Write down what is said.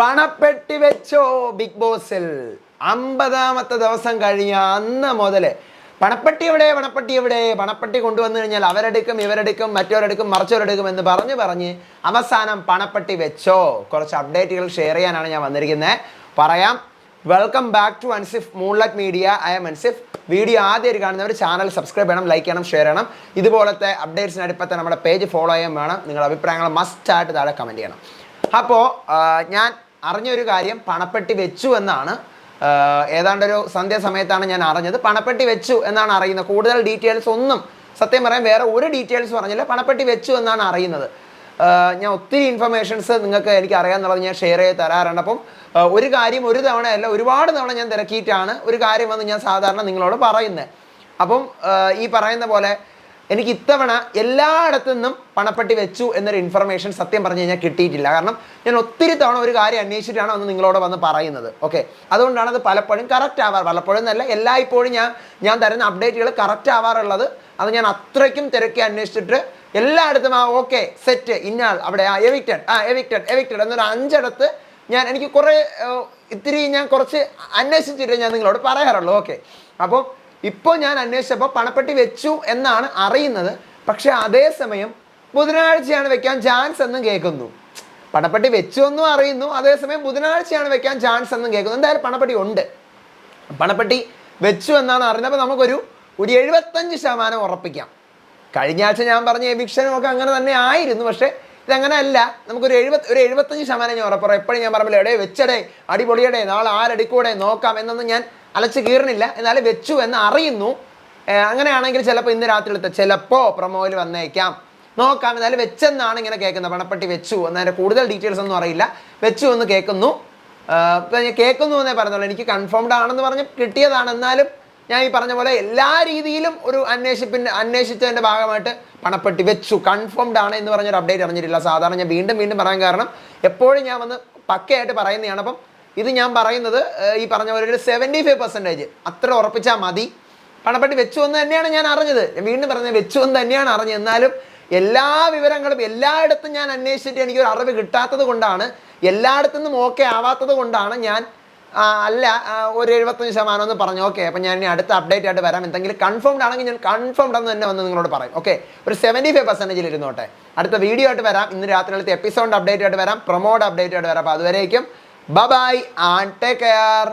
പണപ്പെട്ടി വെച്ചോ ബിഗ് ബോസിൽ 50ാമത്തെ ദിവസം കഴിഞ്ഞ അന്ന് മുതൽ പണപ്പെട്ടി എവിടെ പണപ്പെട്ടി കൊണ്ടുവന്നു കഴിഞ്ഞാൽ അവരെടുക്കും ഇവരെടുക്കും മറ്റവരെടുക്കും മറിച്ചവരെടുക്കും എന്ന് പറഞ്ഞ് അവസാനം പണപ്പെട്ടി വെച്ചോ. കുറച്ച് അപ്ഡേറ്റുകൾ ഷെയർ ചെയ്യാനാണ് ഞാൻ വന്നിരിക്കുന്നത്. പറയാം. Welcome back to Ansif moonlight media. I'm Ansif. Video ആദ്യമായിട്ട് കാണുന്നവർ ചാനൽ സബ്സ്ക്രൈബ് ചെയ്യണം, ലൈക്ക് ചെയ്യണം, ഷെയർ ചെയ്യണം. ഇതുപോലത്തെ അപ്ഡേറ്റ്സിന് ഇപ്പോഴത്തെ നമ്മുടെ പേജ് ഫോളോ ചെയ്യാൻ വേണം. നിങ്ങളുടെ അഭിപ്രായങ്ങൾ മസ്റ്റായിട്ട് താഴെ കമൻറ്റ് ചെയ്യണം. അപ്പോൾ ഞാൻ അറിഞ്ഞൊരു കാര്യം പണപ്പെട്ടി വെച്ചു എന്നാണ്. ഏതാണ്ടൊരു സന്ധ്യാസമയത്താണ് ഞാൻ അറിഞ്ഞത്. പണപ്പെട്ടി വെച്ചു എന്നാണ് അറിയുന്നത്. കൂടുതൽ ഡീറ്റെയിൽസ് ഒന്നും സത്യം പറയാൻ വേറെ ഒരു ഡീറ്റെയിൽസ് പറഞ്ഞില്ല. പണപ്പെട്ടി വെച്ചു എന്നാണ് അറിയുന്നത്. ഞാൻ ഒത്തിരി ഇൻഫർമേഷൻസ് നിങ്ങൾക്ക് എനിക്ക് അറിയാമെന്നുള്ളത് ഞാൻ ഷെയർ ചെയ്ത് തരാറുണ്ട്. അപ്പം ഒരു കാര്യം ഒരു തവണയല്ല ഒരുപാട് തവണ ഞാൻ തിരക്കിയിട്ടാണ് ഒരു കാര്യം വന്ന് ഞാൻ സാധാരണ നിങ്ങളോട് പറയുന്നത്. അപ്പം ഈ പറയുന്ന പോലെ എനിക്ക് ഇത്തവണ എല്ലായിടത്തു നിന്നും പണപ്പെട്ടി വെച്ചു എന്നൊരു ഇൻഫർമേഷൻ സത്യം പറഞ്ഞു കഴിഞ്ഞാൽ കിട്ടിയിട്ടില്ല. കാരണം ഞാൻ ഒത്തിരി തവണ ഒരു കാര്യം അന്വേഷിച്ചിട്ടാണ് വന്ന് നിങ്ങളോട് വന്ന് പറയുന്നത്. ഓക്കെ, അതുകൊണ്ടാണ് അത് പലപ്പോഴും കറക്റ്റ് ആവാറ്. പലപ്പോഴും എന്നല്ല, എല്ലായ്പ്പോഴും ഞാൻ തരുന്ന അപ്ഡേറ്റുകൾ കറക്റ്റ് ആവാറുള്ളത്. അത് ഞാൻ അത്രയ്ക്കും തിരക്കി അന്വേഷിച്ചിട്ട് എല്ലായിടത്തും ഓക്കെ സെറ്റ് ഇന്നാൾ അവിടെ എവിക്റ്റഡ് എന്നൊരു 5 ഇടത്ത് എനിക്ക് കുറേ ഇത്തിരി ഞാൻ കുറച്ച് അന്വേഷിച്ചിട്ട് ഞാൻ നിങ്ങളോട് പറയാറുള്ളൂ. ഓക്കെ, അപ്പോൾ ഇപ്പോൾ ഞാൻ അന്വേഷിച്ചപ്പോൾ പണപ്പെട്ടി വെച്ചു എന്നാണ് അറിയുന്നത്. പക്ഷെ അതേസമയം ബുധനാഴ്ചയാണ് വെക്കാൻ ചാൻസ് എന്നും കേൾക്കുന്നു. പണപ്പെട്ടി വെച്ചു എന്നും അറിയുന്നു, അതേസമയം ബുധനാഴ്ചയാണ് വെക്കാൻ ചാൻസ് എന്നും കേൾക്കുന്നു. എന്തായാലും പണപ്പെട്ടി ഉണ്ട്. പണപ്പെട്ടി വെച്ചു എന്നാണ് അറിയുന്നത്. അപ്പോൾ നമുക്കൊരു 75% ഉറപ്പിക്കാം. കഴിഞ്ഞ ആഴ്ച ഞാൻ പറഞ്ഞ എവിക്ഷനും ഒക്കെ അങ്ങനെ തന്നെ ആയിരുന്നു. പക്ഷേ ഇതങ്ങനെ അല്ല. നമുക്കൊരു 75% ഞാൻ ഉറപ്പുറം. എപ്പോഴും ഞാൻ പറയുമ്പോൾ എടേ വെച്ചടേ അടിപൊളിയടേ നാളെ ആരടിക്കൂടെ നോക്കാം എന്നൊന്നും ഞാൻ അലച്ച് കീറണില്ല. എന്നാലും വെച്ചു എന്ന് അറിയുന്നു. അങ്ങനെയാണെങ്കിൽ ചിലപ്പോൾ ഇന്ന് രാത്രിയിലത്തെ ചിലപ്പോൾ പ്രൊമോയിൽ വന്നേക്കാം, നോക്കാം. എന്നാലും വെച്ചെന്നാണ് ഇങ്ങനെ കേൾക്കുന്നത്. പണപ്പെട്ടി വെച്ചു എന്നതിൻ്റെ കൂടുതൽ ഡീറ്റെയിൽസ് ഒന്നും അറിയില്ല. വെച്ചു എന്ന് കേൾക്കുന്നു. ഞാൻ കേൾക്കുന്നു എന്നേ പറഞ്ഞുള്ളൂ. എനിക്ക് കൺഫേംഡ് ആണെന്ന് പറഞ്ഞ് കിട്ടിയതാണ്. എന്നാലും ഞാൻ ഈ പറഞ്ഞ പോലെ എല്ലാ രീതിയിലും ഒരു അന്വേഷിച്ചതിൻ്റെ ഭാഗമായിട്ട് പണപ്പെട്ടി വെച്ചു കൺഫേംഡ് ആണ് എന്ന് പറഞ്ഞൊരു അപ്ഡേറ്റ് അറിഞ്ഞിട്ടില്ല. സാധാരണ ഞാൻ വീണ്ടും പറയാൻ കാരണം എപ്പോഴും ഞാൻ വന്ന് പക്കയായിട്ട് പറയുന്നതാണ്. അപ്പം ഇത് ഞാൻ പറയുന്നത് ഈ പറഞ്ഞ പോലെ ഒരു 75% അത്ര ഉറപ്പിച്ചാൽ മതി. പണപ്പെട്ടി വെച്ചു എന്ന് തന്നെയാണ് ഞാൻ അറിഞ്ഞത്. വീണ്ടും പറഞ്ഞത് വെച്ചു എന്ന് തന്നെയാണ് അറിഞ്ഞത്. എന്നാലും എല്ലാ വിവരങ്ങളും എല്ലായിടത്തും ഞാൻ അന്വേഷിച്ചിട്ട് എനിക്കൊരു അറിവ് കിട്ടാത്തത് കൊണ്ടാണ്, എല്ലായിടത്തു നിന്നും ഓക്കെ ആവാത്തത് കൊണ്ടാണ് ഞാൻ ഒരു 75% എന്ന് പറഞ്ഞു. ഓക്കെ, അപ്പം ഞാൻ ഇനി അടുത്ത അപ്ഡേറ്റ് ആയിട്ട് വരാം. എന്തെങ്കിലും കൺഫേംഡ് ആണെങ്കിൽ ഞാൻ കൺഫേംഡ് എന്ന് തന്നെ വന്ന് നിങ്ങളോട് പറയും. ഓക്കെ, ഒരു 75% ഇരുന്നോട്ടെ. അടുത്ത വീഡിയോ ആയിട്ട് വരാം. ഇന്ന് രാത്രിയിലത്തെ എപ്പിസോഡ് അപ്ഡേറ്റ് ആയിട്ട് വരാം, പ്രൊമോഡ് അപ്ഡേറ്റ് ആയിട്ട് വരാം. അപ്പോൾ അതുവരേക്കും ബൈ ആൻഡ് ടേക്ക് കെയർ.